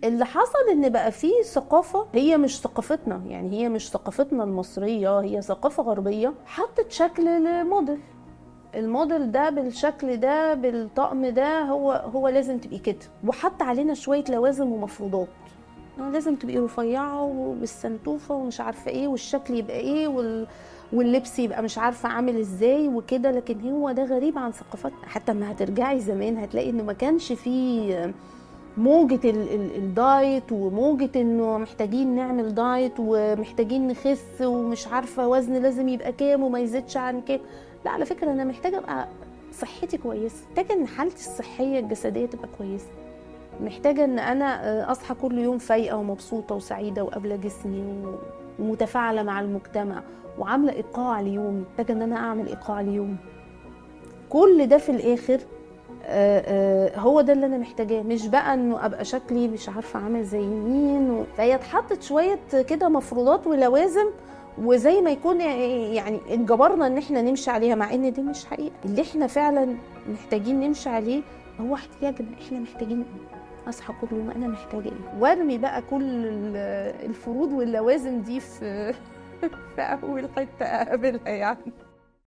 اللي حصل ان بقى فيه ثقافة هي مش ثقافتنا، يعني هي مش ثقافتنا المصرية، هي ثقافة غربية حطت شكل الموديل. الموديل ده بالشكل ده بالطقم ده هو لازم تبقي كده، وحط علينا شوية لوازم ومفروضات. لازم تبقي رفيعة وبالسنتوفة ومش عارفة ايه، والشكل يبقى ايه، واللبس يبقى مش عارفة عامل ازاي وكده. لكن هو ده غريب عن ثقافتنا. حتى ما هترجعي زمان هتلاقي انه ما كانش فيه موجة الدايت، وموجة انه محتاجين نعمل دايت ومحتاجين نخس ومش عارفة وزن لازم يبقى كام وما يزيدش عن كام. لا، على فكرة انا محتاجة ابقى صحتي كويسة، محتاجة ان حالتي الصحية الجسدية تبقى كويسة، محتاجة ان انا اصحى كل يوم فايقة ومبسوطة وسعيدة وقابلة جسمي ومتفاعلة مع المجتمع وعاملة ايقاع ليومي، محتاجة ان انا اعمل ايقاع ليومي. كل ده في الاخر هو ده اللي انا محتاجاه، مش بقى انه ابقى شكلي مش عارفه عامل زي مين. فهي اتحطت شويه كده مفروضات ولوازم، وزي ما يكون يعني انجبرنا ان احنا نمشي عليها، مع ان دي مش حقيقه. اللي احنا فعلا محتاجين نمشي عليه هو احتياجنا. احنا محتاجين اصحى كل يوم انا محتاجه ايه، وارمي بقى كل الفروض واللوازم دي في في اول حته اقابلها يعني.